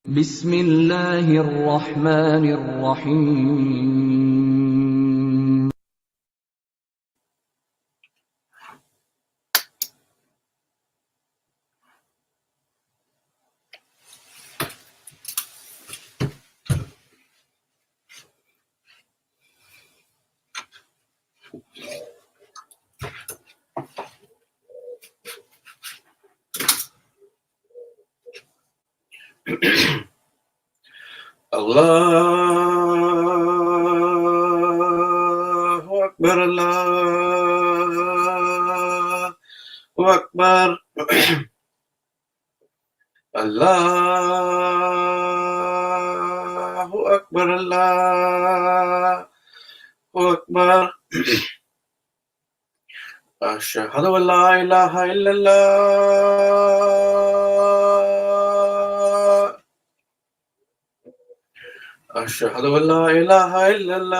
بسم الله الرحمن الرحيم Allahu Akbar, Allahu Akbar, Allahu Akbar, Allahu Akbar. Ashhadu an la ilaha illallah. Ashhadu an la ilaha illallah.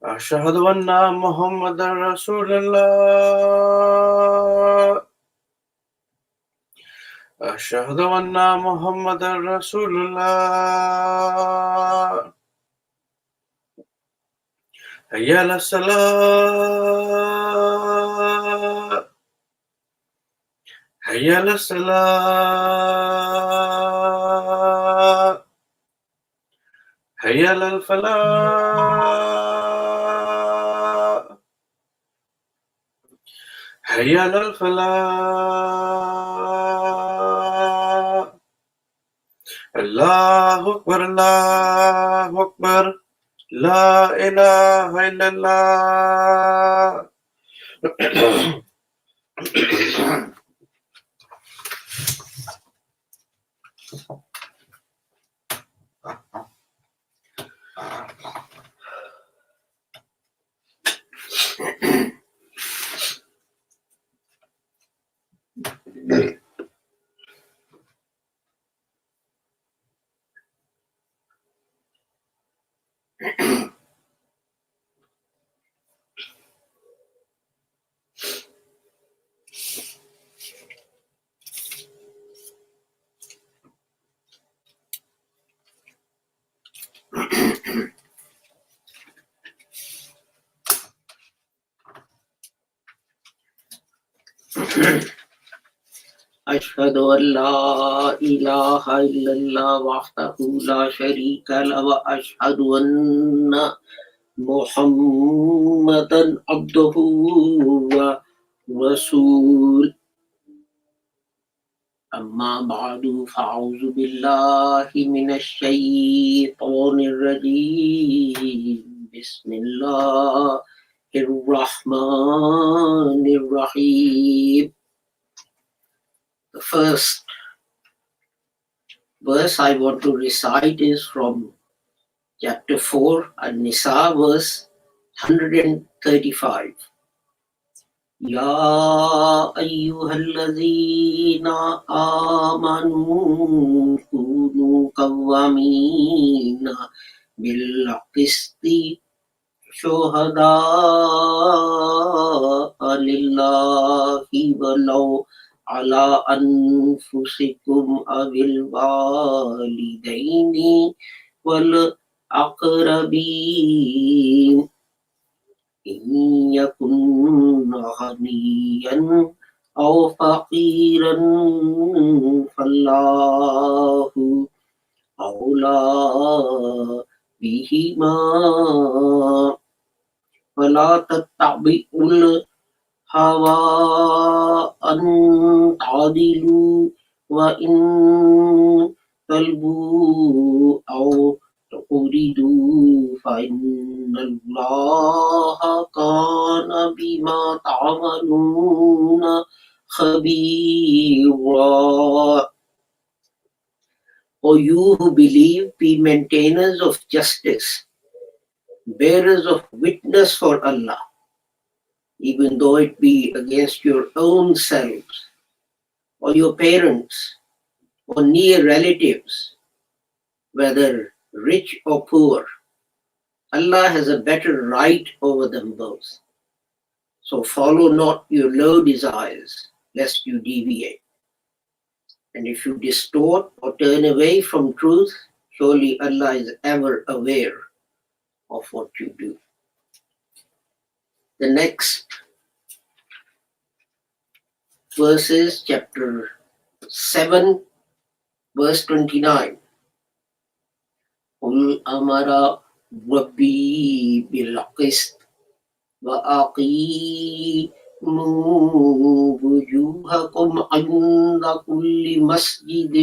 Ashhadu anna Muhammadan Rasulullah. Ashhadu anna Muhammadan Rasulullah. Hayya ala salat. Hayya ala salat. Hayya ala falah. Hayya ala falah. Allahu Akbar, Allahu Akbar. La ilaha illallah. أشهد أن لا إله إلا الله وحده لا شريك له وأشهد أن محمدا عبده ورسوله أما بعد فأعوذ بالله من الشيطان الرجيم بسم الله الرحمن الرحيم. The first verse I want to recite is from chapter 4 An-Nisa, verse 135. Ya ayyuhalladhina amanu kunu qawwamina bil qisti shuhada'a lillahi walau ala anfusikum awil walidaini wal aqrabin in yakun ghaniyan aw faqiran fallahu awla bihima wala tattabi'ul hawa an ta'dilu wa in talbu aw tuqridu fa innallaha kana bima ta'maluna khabira. O you who believe, be maintainers of justice, bearers of witness for Allah, even though it be against your own selves, or your parents, or near relatives, whether rich or poor. Allah has a better right over them both. So follow not your low desires, lest you deviate. And if you distort or turn away from truth, surely Allah is ever aware of what you do. The next verses, chapter 7, verse 29. قُلْ أَمَرَ رَبِّي بِالْقِسْطِ وَأَقِيمُوا وُجُوهَكُمْ عِنْدَ كُلِّ مَسْجِدٍ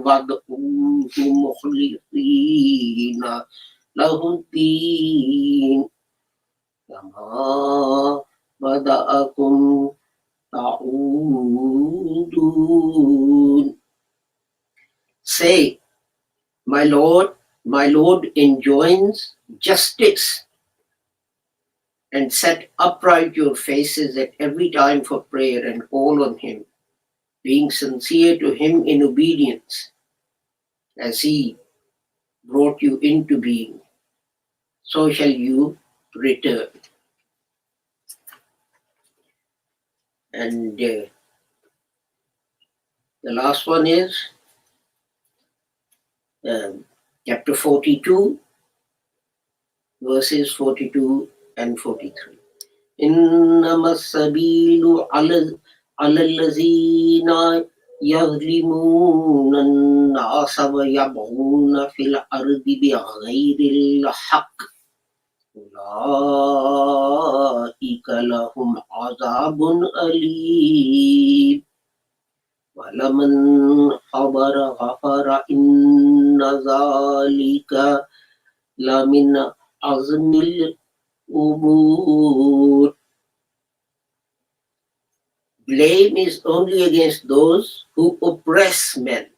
وَادْعُوهُ مُخْلِصِينَ لَهُ الدِّينَ كَمَا بَدَأَكُمْ تَعُودُونَ. Say, my Lord enjoins justice and set upright your faces at every time for prayer and call on him, being sincere to him in obedience, as he brought you into being. So shall you return. And the last one is chapter 42, verses 42 and 43. إنما السبيل على الذين يظلمون الناس ويبغون في الأرض بغير الحق أولئك لهم عذاب أليم وَلَمَنْ صَبَرَ غَفَرَ إِنَّ ذَلِكَ لَمِنْ عَزْمِ الْأُمُورِ. Blame is only against those who oppress men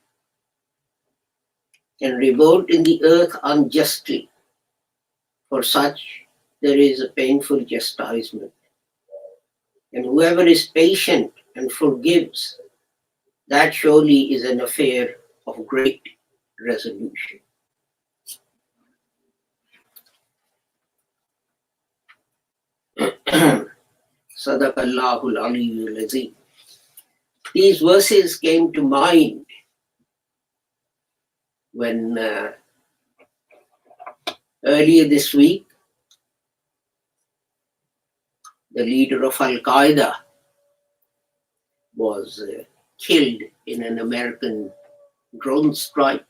and revolt in the earth unjustly. For such there is a painful chastisement. And whoever is patient and forgives, that surely is an affair of great resolution. Sadaqallahul Aliyyul Azim. These verses came to mind when earlier this week, the leader of Al-Qaeda was killed in an American drone strike.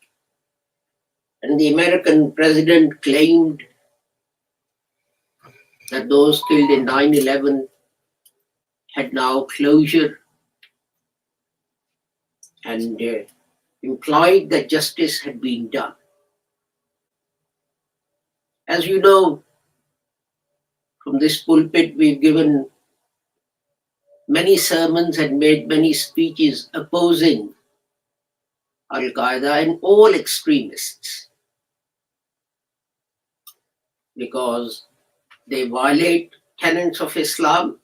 And the American president claimed that those killed in 9/11 had now closure and implied that justice had been done. As you know, from this pulpit, we've given many sermons and made many speeches opposing Al-Qaeda and all extremists because they violate tenets of Islam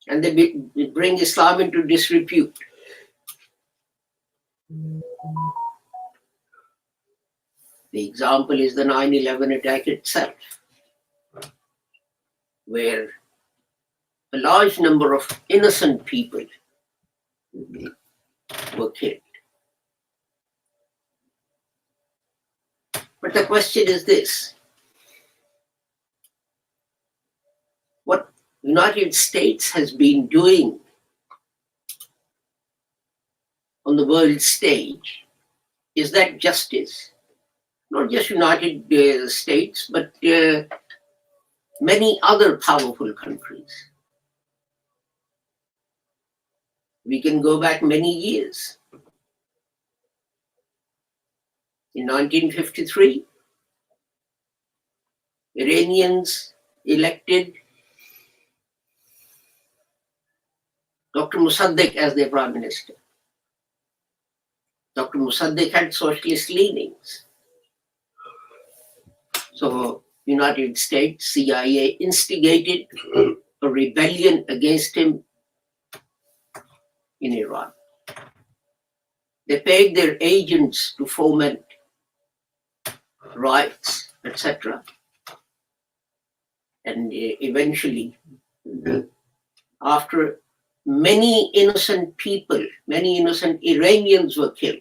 and they bring Islam into disrepute. The example is the 9/11 attack itself, where a large number of innocent people were killed. But the question is this: what United States has been doing on the world stage, is that justice? Not just United States, but many other powerful countries. We can go back many years. In 1953, Iranians elected Dr. Mossadegh as their prime minister. Dr. Mossadegh had socialist leanings. So United States, CIA instigated a rebellion against him in Iran. They paid their agents to foment riots, etc. And eventually, after many innocent people, many innocent Iranians were killed.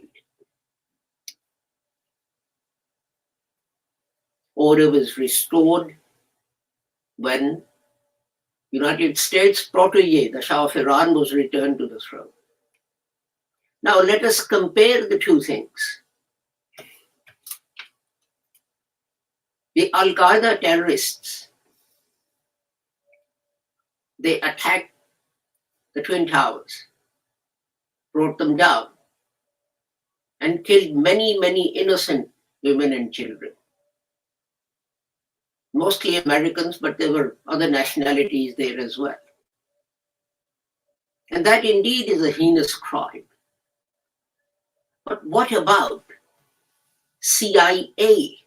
Order was restored when United States protege, the Shah of Iran, was returned to the throne. Now let us compare the two things. The Al-Qaeda terrorists, they attacked the Twin Towers, brought them down, and killed many, many innocent women and children. Mostly Americans, but there were other nationalities there as well. And that indeed is a heinous crime. But what about CIA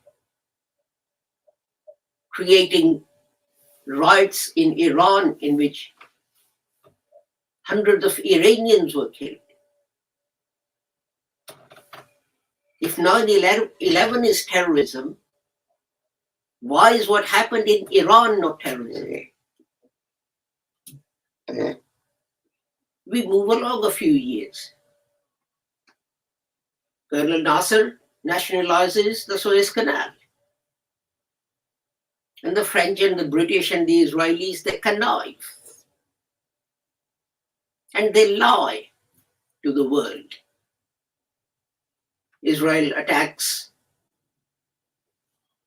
creating riots in Iran in which hundreds of Iranians were killed? If 9/11 is terrorism, why is what happened in Iran not terrorism? We move along a few years. Colonel Nasser nationalizes the Suez Canal. And the French and the British and the Israelis, they connive. And they lie to the world. Israel attacks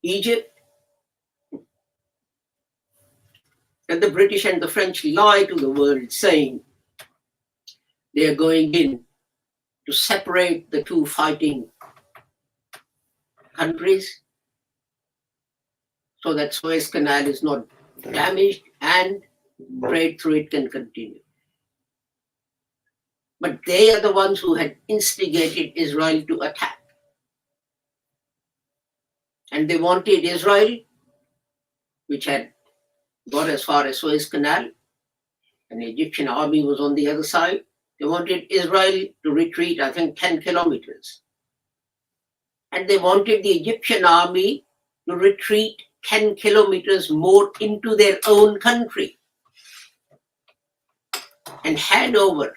Egypt. And the British and the French lie to the world, saying they are going in to separate the two fighting countries so that Suez Canal is not damaged and trade through it can continue. But they are the ones who had instigated Israel to attack. And they wanted Israel, which had got as far as Suez Canal, and the Egyptian army was on the other side. They wanted Israel to retreat, I think, 10 kilometers. And they wanted the Egyptian army to retreat 10 kilometers more into their own country and hand over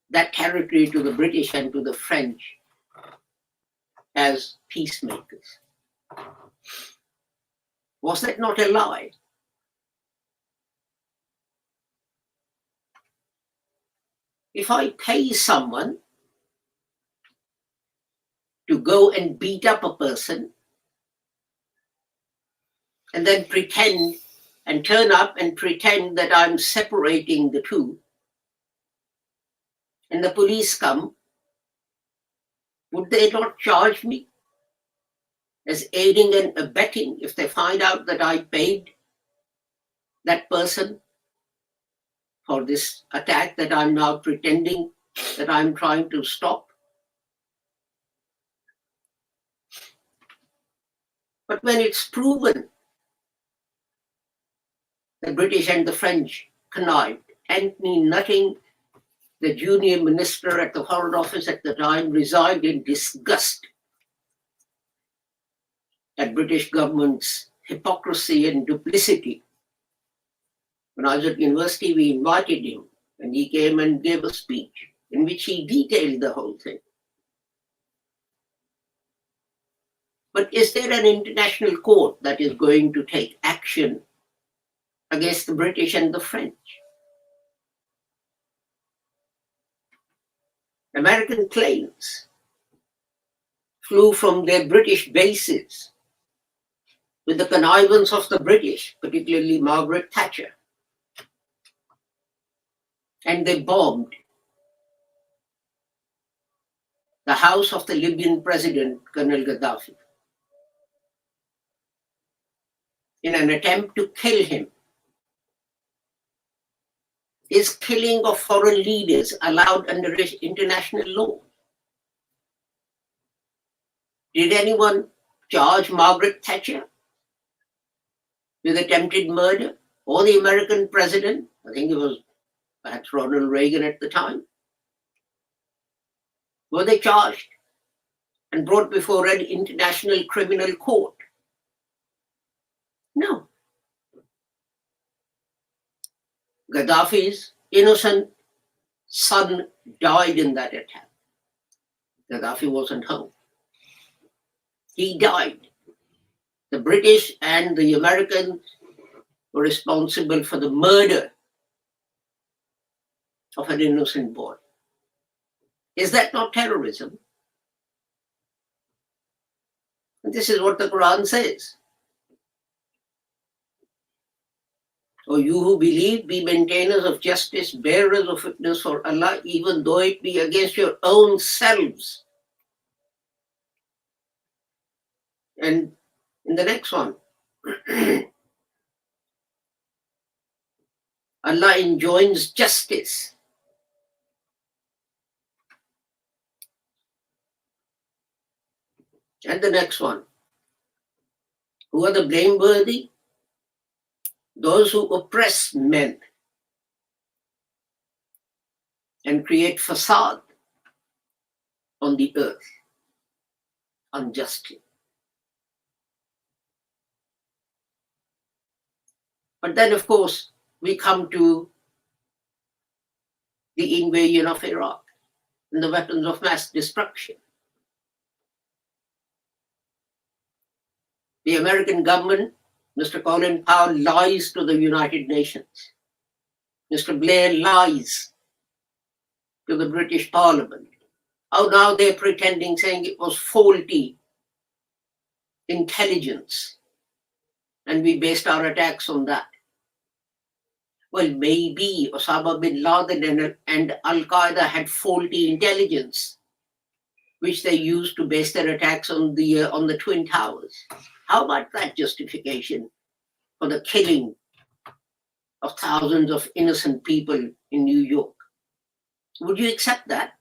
that territory to the British and to the French as peacemakers. Was that not a lie? If I pay someone to go and beat up a person and then pretend and turn up and pretend that I'm separating the two, and the police come, would they not charge me as aiding and abetting if they find out that I paid that person for this attack that I'm now pretending that I'm trying to stop? But when it's proven the British and the French connived, Anthony Nutting, the junior minister at the Foreign Office at the time, resigned in disgust at British government's hypocrisy and duplicity. When I was at university, we invited him, and he came and gave a speech in which he detailed the whole thing. But is there an international court that is going to take action against the British and the French? American planes flew from their British bases with the connivance of the British, particularly Margaret Thatcher. And they bombed the house of the Libyan president, Colonel Gaddafi, in an attempt to kill him. Is killing of foreign leaders allowed under international law? Did anyone charge Margaret Thatcher with attempted murder, or the American president? I think it was perhaps Ronald Reagan at the time. Were they charged and brought before an international criminal court? No. Gaddafi's innocent son died in that attack. Gaddafi wasn't home. He died. The British and the Americans were responsible for the murder of an innocent boy. Is that not terrorism? And this is what the Quran says. O you who believe, be maintainers of justice, bearers of witness for Allah, even though it be against your own selves. And in the next one, Allah enjoins justice. And the next one, who are the blameworthy? Those who oppress men and create facade on the earth unjustly. But then, of course, we come to the invasion of Iraq and the weapons of mass destruction. The American government, Mr. Colin Powell, lies to the United Nations. Mr. Blair lies to the British Parliament. Oh, now they're pretending, saying it was faulty intelligence, and we based our attacks on that. Well, maybe Osama bin Laden and Al-Qaeda had faulty intelligence, which they used to base their attacks on the Twin Towers. How about that justification for the killing of thousands of innocent people in New York? Would you accept that?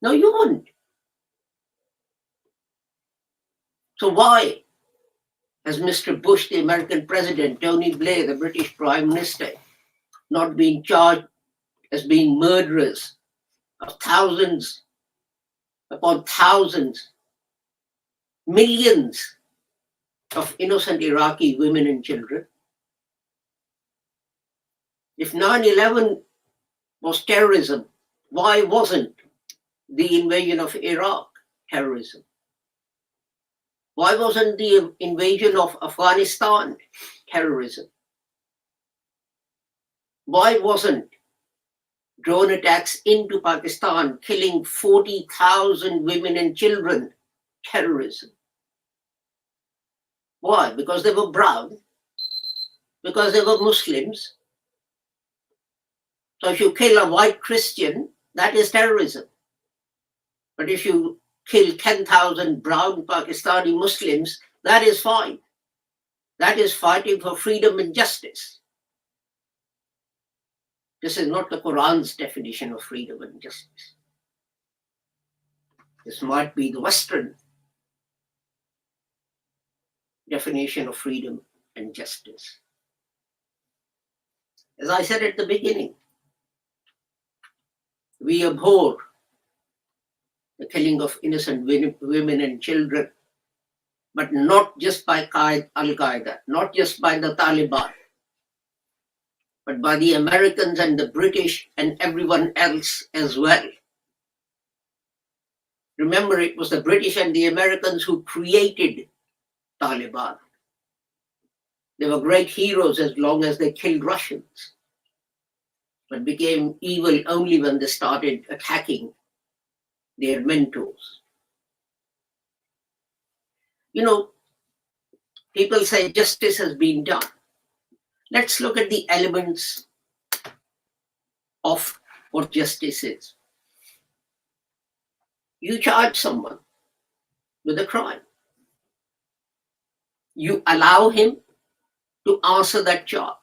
No, you wouldn't. So why has Mr. Bush, the American president, Tony Blair, the British Prime Minister, not been charged as being murderers of thousands upon thousands, millions of innocent Iraqi women and children? If 9/11 was terrorism, why wasn't the invasion of Iraq terrorism? Why wasn't the invasion of Afghanistan terrorism? Why wasn't drone attacks into Pakistan killing 40,000 women and children terrorism? Why? Because they were brown? Because they were Muslims? So if you kill a white Christian, that is terrorism. But if you kill 10,000 brown Pakistani Muslims, that is fine. That is fighting for freedom and justice. This is not the Quran's definition of freedom and justice. This might be the Western definition of freedom and justice. As I said at the beginning, we abhor the killing of innocent women and children, but not just by Al-Qaeda, not just by the Taliban, but by the Americans and the British and everyone else as well. Remember, it was the British and the Americans who created Taliban. They were great heroes as long as they killed Russians, but became evil only when they started attacking their mentors. You know, people say justice has been done. Let's look at the elements of what justice is. You charge someone with a crime. You allow him to answer that charge.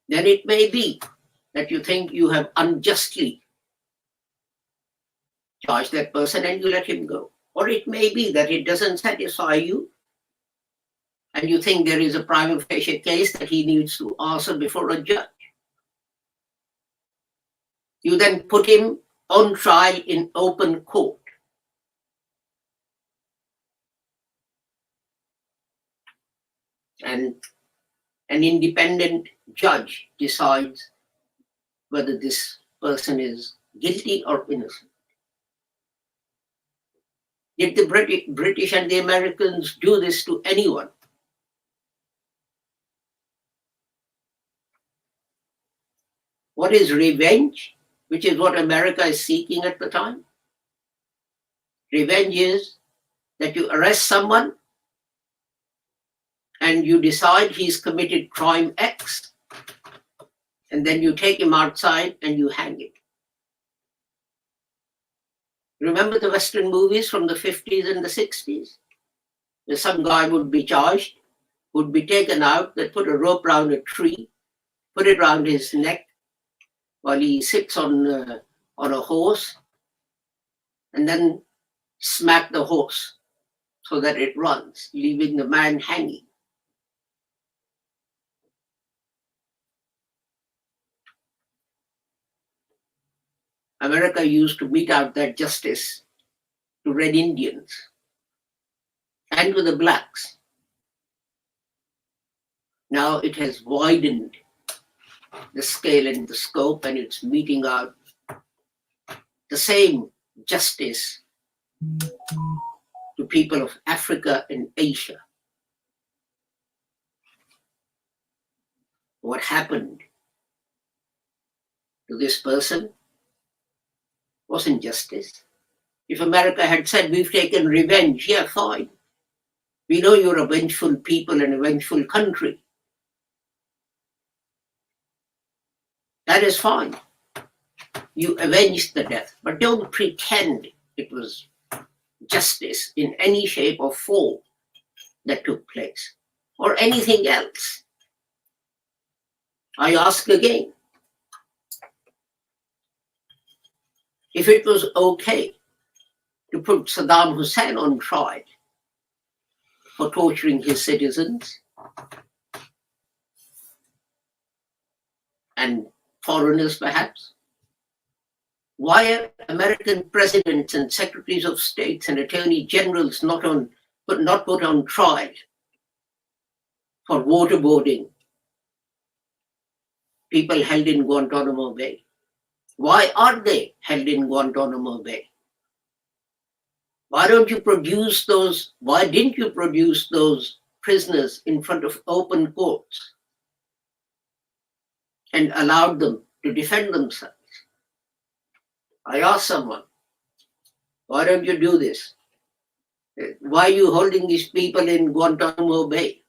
Then it may be that you think you have unjustly charged that person and you let him go. Or it may be that it doesn't satisfy you and you think there is a prima facie case that he needs to answer before a judge. You then put him on trial in open court. And an independent judge decides whether this person is guilty or innocent. Did the British and the Americans do this to anyone? What is revenge, which is what America is seeking at the time? Revenge is that you arrest someone and you decide he's committed crime X, and then you take him outside and you hang him. Remember the Western movies from the 50s and the 60s? Where some guy would be charged, would be taken out, they put a rope around a tree, put it around his neck while he sits on a horse, and then smack the horse so that it runs, leaving the man hanging. America used to mete out that justice to Red Indians and to the blacks. Now it has widened the scale and the scope, and it's meting out the same justice to people of Africa and Asia. What happened to this person wasn't justice. If America had said, we've taken revenge, yeah, fine. We know you're a vengeful people and a vengeful country. That is fine. You avenged the death, but don't pretend it was justice in any shape or form that took place, or anything else. I ask again, if it was okay to put Saddam Hussein on trial for torturing his citizens and foreigners perhaps, why are American presidents and secretaries of states and attorney generals not put on trial for waterboarding people held in Guantanamo Bay? Why are they held in Guantanamo Bay? Why didn't you produce those prisoners in front of open courts and allowed them to defend themselves? I asked someone, why don't you do this? Why are you holding these people in Guantanamo Bay?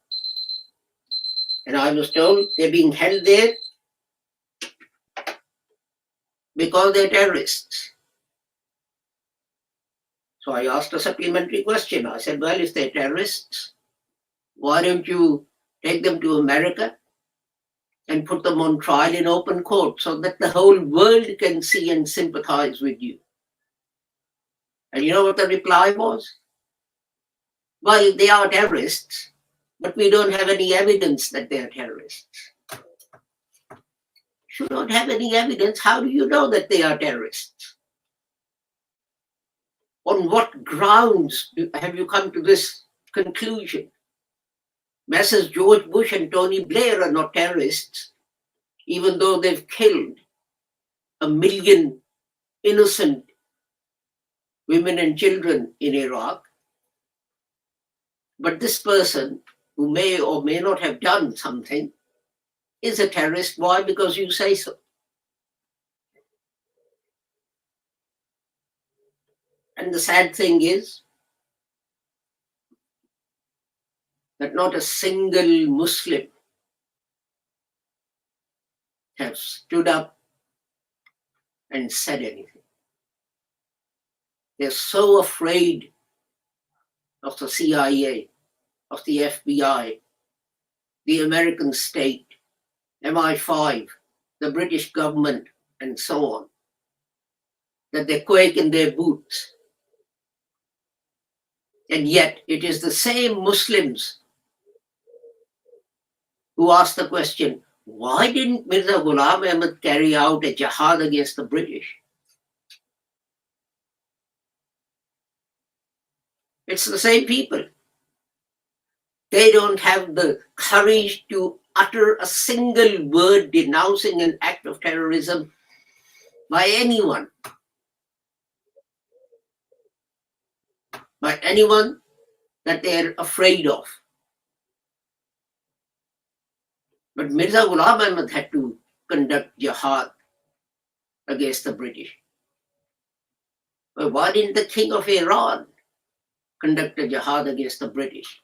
And I was told they're being held there because they're terrorists. So I asked a supplementary question. I said, well, if they're terrorists, why don't you take them to America and put them on trial in open court so that the whole world can see and sympathize with you? And you know what the reply was? Well, they are terrorists, but we don't have any evidence that they're terrorists. If you don't have any evidence, how do you know that they are terrorists? On what grounds have you come to this conclusion? Messrs. George Bush and Tony Blair are not terrorists, even though they've killed 1 million innocent women and children in Iraq. But this person, who may or may not have done something, is a terrorist. Why? Because you say so. And the sad thing is that not a single Muslim has stood up and said anything. They're so afraid of the CIA, of the FBI, the American state, MI5, the British government, and so on, that they quake in their boots. And yet it is the same Muslims who ask the question, why didn't Mirza Ghulam Ahmad carry out a jihad against the British? It's the same people. They don't have the courage to utter a single word denouncing an act of terrorism by anyone that they're afraid of. But Mirza Ghulam Ahmad had to conduct jihad against the British. But why didn't the king of Iran conduct a jihad against the British?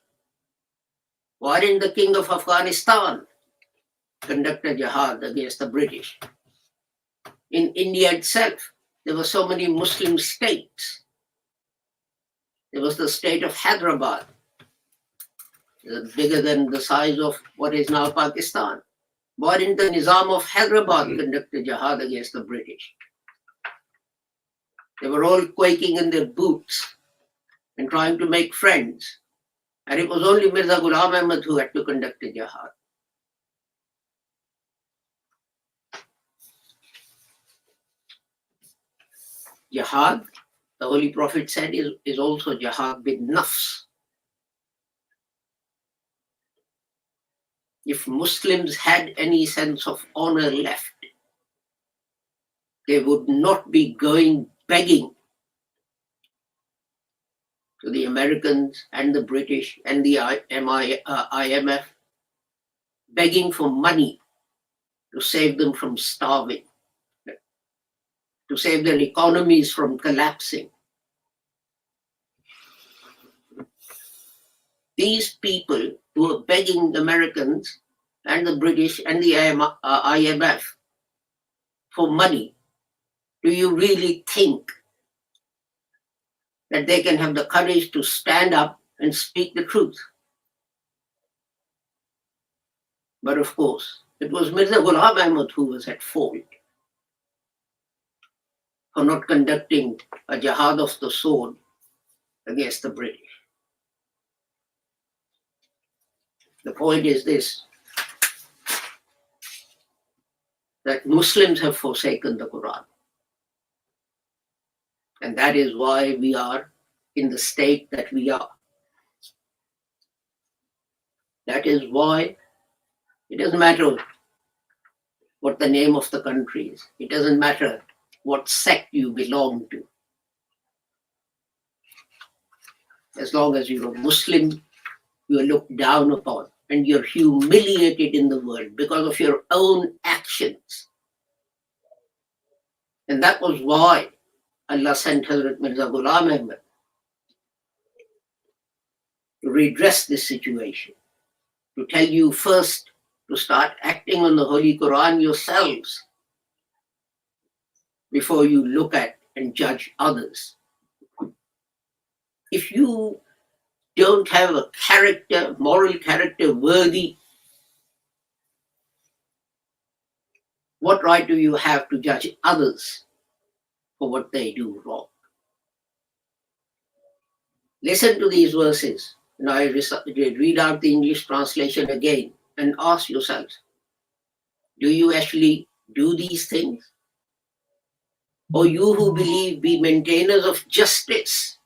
Why didn't the king of Afghanistan conduct a jihad against the British? In India itself, there were so many Muslim states. There was the state of Hyderabad, bigger than the size of what is now Pakistan. Why didn't the Nizam of Hyderabad conduct a jihad against the British? They were all quaking in their boots and trying to make friends. And it was only Mirza Ghulam Ahmad who had to conduct a jihad. Jihad, the Holy Prophet said, is also jihad bin nafs. If Muslims had any sense of honor left, they would not be going begging to the Americans and the British and the IMF, begging for money to save them from starving, to save their economies from collapsing. These people who are begging the Americans and the British and the IMF for money, do you really think that they can have the courage to stand up and speak the truth? But of course, it was Mirza Ghulam Ahmad who was at fault for not conducting a jihad of the sword against the British. The point is this, that Muslims have forsaken the Quran. And that is why we are in the state that we are. That is why it doesn't matter what the name of the country is. It doesn't matter what sect you belong to. As long as you're a Muslim, you are looked down upon and you're humiliated in the world because of your own actions. And that was why Allah sent Hazrat Mirza Ghulam Ahmad to redress this situation, to tell you first to start acting on the Holy Quran yourselves before you look at and judge others. If you don't have a character, moral character worthy, what right do you have to judge others for what they do wrong? Listen to these verses, and I read out the English translation again and ask yourselves, do you actually do these things? Or you who believe, be maintainers of justice,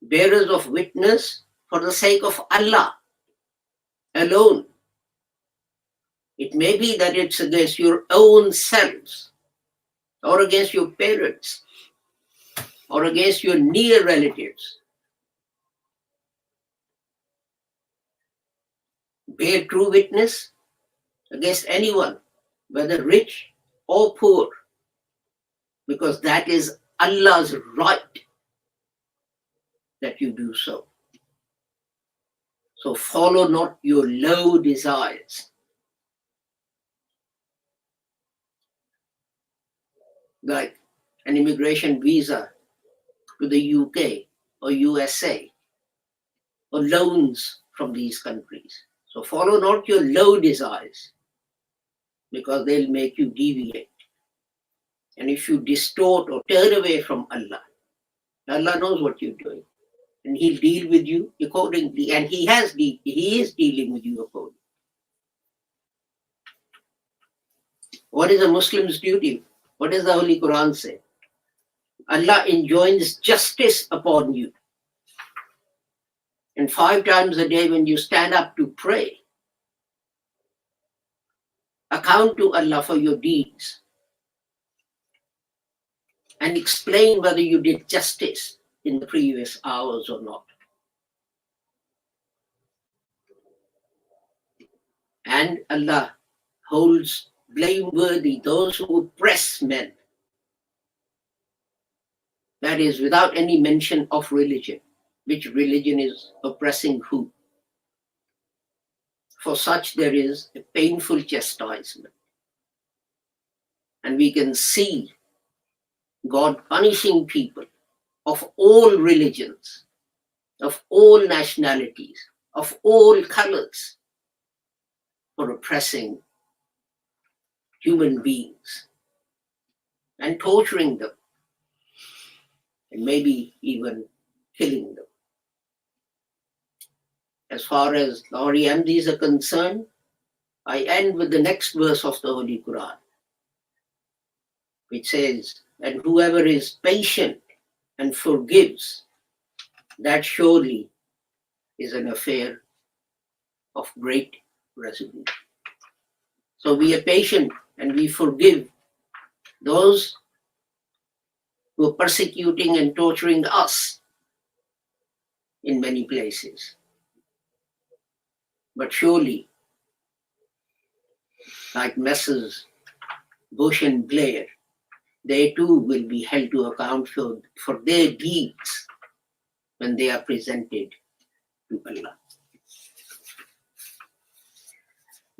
bearers of witness for the sake of Allah alone. It may be that it's against your own selves, or against your parents, or against your near relatives. Bear true witness against anyone, whether rich or poor, because that is Allah's right that you do so. So follow not your low desires. Like an immigration visa to the UK or USA, or loans from these countries. So follow not your low desires, because they'll make you deviate. And if you distort or turn away from Allah, Allah knows what you're doing, and He'll deal with you accordingly. And He is dealing with you accordingly. What is a Muslim's duty? What does the Holy Quran say? Allah enjoins justice upon you. And 5 times a day when you stand up to pray, account to Allah for your deeds and explain whether you did justice in the previous hours or not. And Allah holds blameworthy those who oppress men. That is, without any mention of religion. Which religion is oppressing who? For such there is a painful chastisement. And we can see God punishing people of all religions, of all nationalities, of all colors, for oppressing human beings and torturing them, and maybe even killing them. As far as the Orientals are concerned, I end with the next verse of the Holy Quran, which says, and whoever is patient and forgives, that surely is an affair of great resolution. So we are patient and we forgive those who are persecuting and torturing us in many places. But surely, like Messrs. Bush and Blair, they too will be held to account for their deeds when they are presented to Allah.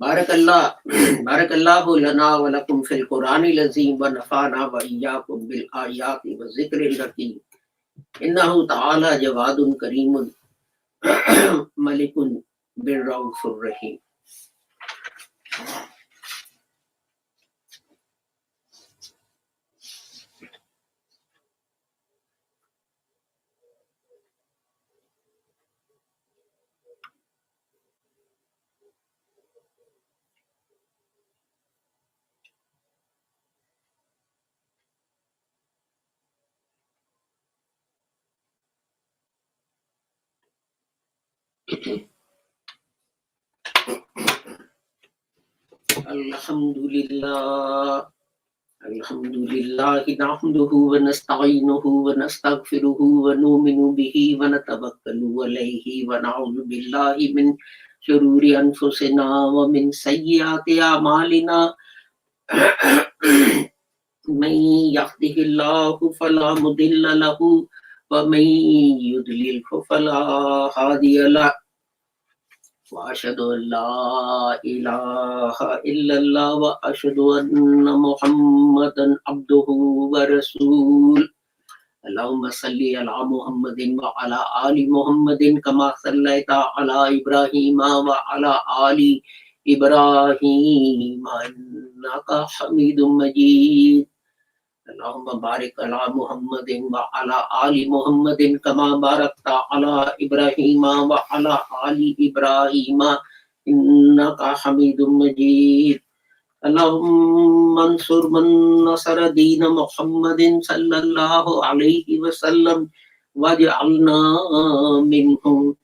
Barakallahu lana wa lakum fil Quranil Azim wa nafana wa iyyakum bil ayati wa zikril hakim. Innahu ta'ala jawadun karimun malikun bir raufur rahim. Alhamdulillah. Alhamdulillah nahmaduhu wa nasta'inuhu wa nastaghfiruhu wa nu'minu bihi wa natawakkalu alayhi wa na'udzu billahi min shururi anfusina wa min sayyiati a'malina. Man yahdihillahu fala mudilla lahu wa man yudlilhu fala hadiya lahu. وأشهد أن لا إله إلا الله وأشهد أن محمدا عبده ورسوله. اللهم صل على محمد وعلى آل محمد كما صليت على إبراهيم وعلى آل إبراهيم إنك حميد مجيد. اللهم بارك على محمد وعلى آل محمد كما باركت على إبراهيم وعلى آل إبراهيم إنك حميد مجيد. اللهم انصر من نصر دين محمد صلى الله عليه وسلم واجعلنا منهم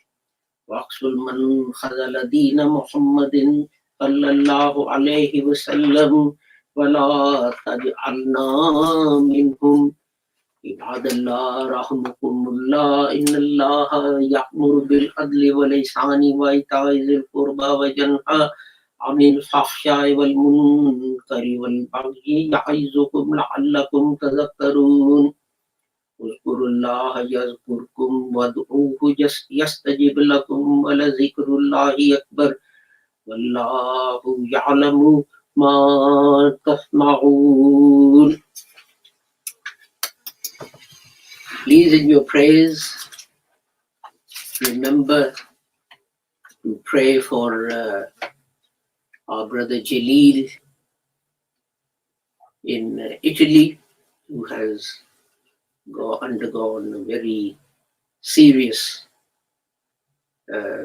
واقتل من خذل دين محمد صلى الله عليه وسلم ولا تجعلنا منهم. عباد الله رحمكم الله إن الله يأمر بالعدل والإحسان وإيتاء ذي القربى وينهى عن الفحشاء والمنكر والبغي يعظكم لعلكم تذكرون. اذكروا الله يذكركم وادعوه يستجب لكم ولذكر الله أكبر والله يعلم ما تسمعون. Please, in your prayers, remember to pray for our brother Jalil in Italy, who has undergone a very serious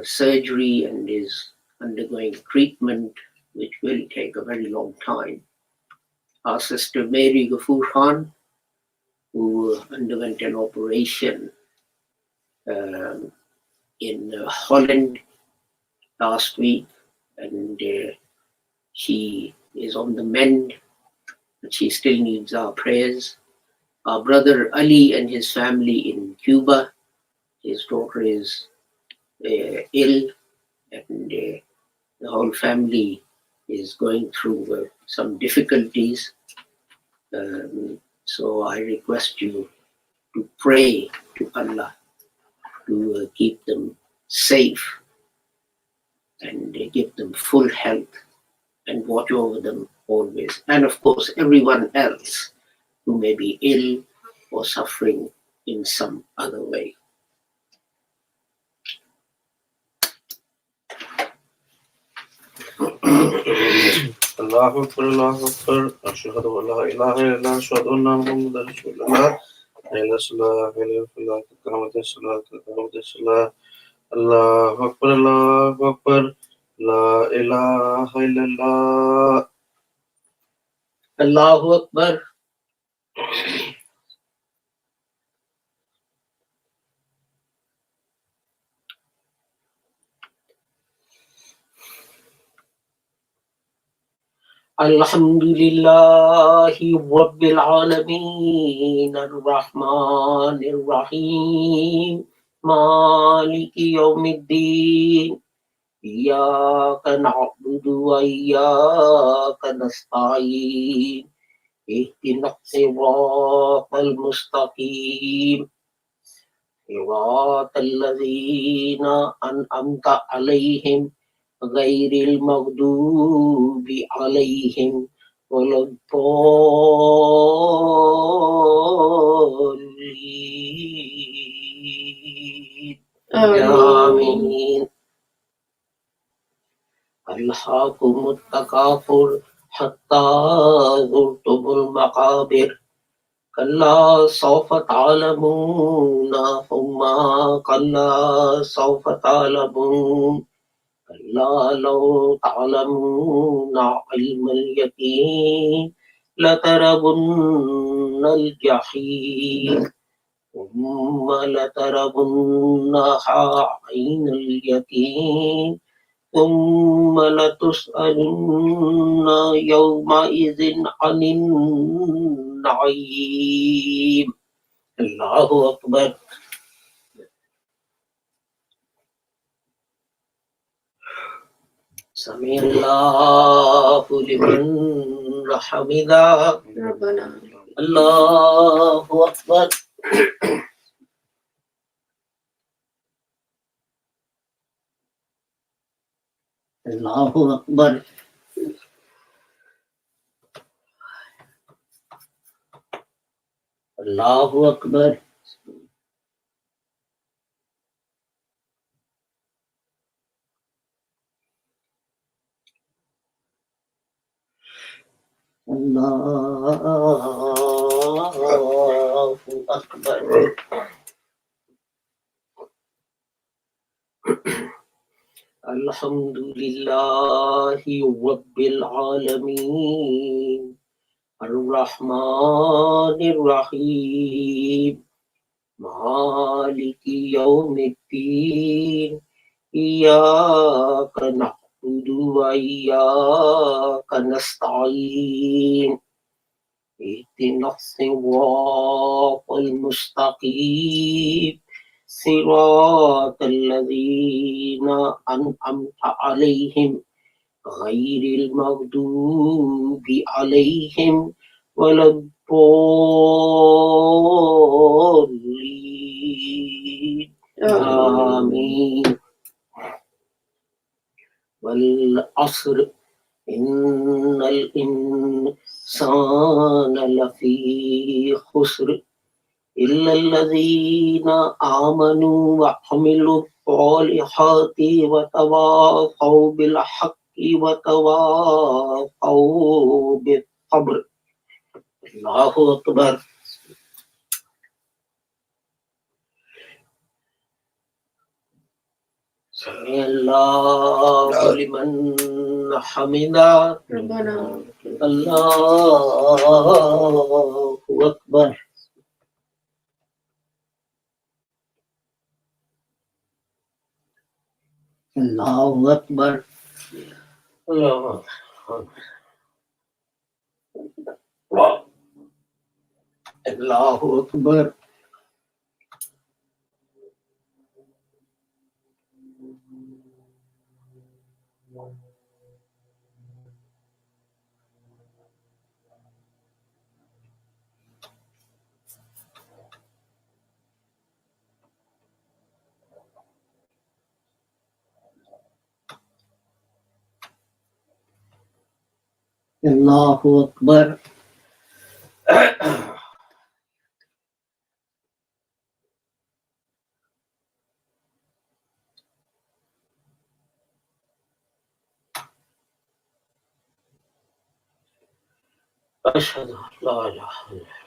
surgery and is undergoing treatment, which will take a very long time. Our sister Mary Ghafoor Khan, who underwent an operation in Holland last week, and she is on the mend, but she still needs our prayers. Our brother Ali and his family in Cuba, his daughter is ill, and the whole family is going through some difficulties. So I request you to pray to Allah to keep them safe and give them full health and watch over them always. And of course, everyone else who may be ill or suffering in some other way. Allahu Akbar, Allahu Akbar. Ashhadu an la ilaha illallah, ashhadu anna Muhammadan Rasulullah. Hayya salah, hayya falah, qamatis salah, qamatis salah. Allahu Akbar, Allahu Akbar. La ilaha illallah. Allahu Akbar. Alhamdulillahi Rabbil Alameen Ar-Rahmanir Rahim Maliki Yawmiddin Iyyaka na'budu wa iyyaka nasta'in Ihdinas siratal mustaqim Siratal ladzina an'amta 'alaihim غير المغضوب عليهم ولا الضالين آمين ألهاكم التكاثر حتى زرتم المقابر كلا سوف تعلمون ثم كلا سوف تعلمون كلا لو تعلمون علم اليقين لترون الجحيم ثم لترونها عين اليقين ثم لتسألن يومئذ عن النعيم الله أكبر سمع الله لمن حمده ربنا الله أكبر الله أكبر الله أكبر الله أكبر الحمد لله رب العالمين الرحمن الرحيم مالك يوم الدين إياك نعبد وإياك نستعين اهدنا الصراط المستقيم صراط الذين أنعمت عليهم غير المغضوب عليهم ولا الضالين آمين والعصر إن الإنسان لفي خسر إلا الذين آمنوا وعملوا الصالحات وتواصوا بالحق وتواصوا بالصبر الله أكبر سمع الله لمن حمده ربنا الله أكبر الله أكبر الله Allahu Akbar. Allahu Akbar. أشهد أن لا إله إلا الله.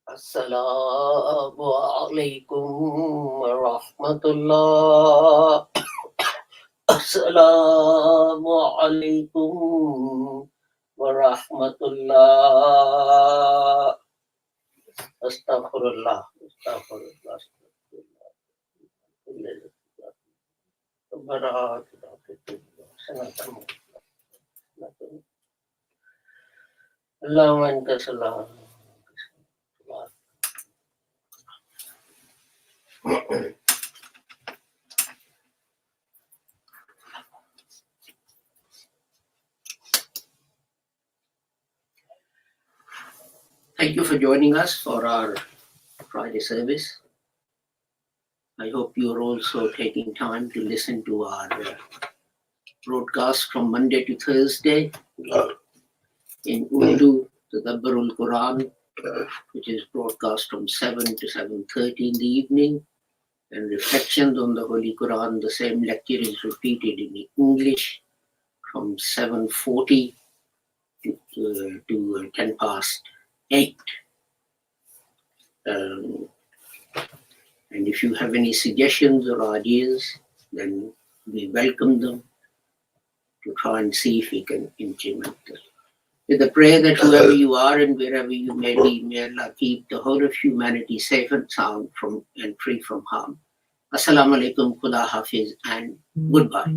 Assalamu alaikum wa rahmatullah. Assalamu alaikum wa rahmatullah. Astaghfirullah. Astaghfirullah. Allahumma anta salam. Thank you for joining us for our Friday service. I hope you're also taking time to listen to our broadcast from Monday to Thursday in Urdu, the Dabbarul Quran, which is broadcast from 7 to 7:30 in the evening, and reflections on the Holy Quran. The same lecture is repeated in English from 7:40 to 8:10. And if you have any suggestions or ideas, then we welcome them to try and see if we can implement them. With the prayer that whoever you are and wherever you may be, may Allah keep the whole of humanity safe and sound and free from harm. Assalamu alaikum, Khuda Hafiz, and goodbye.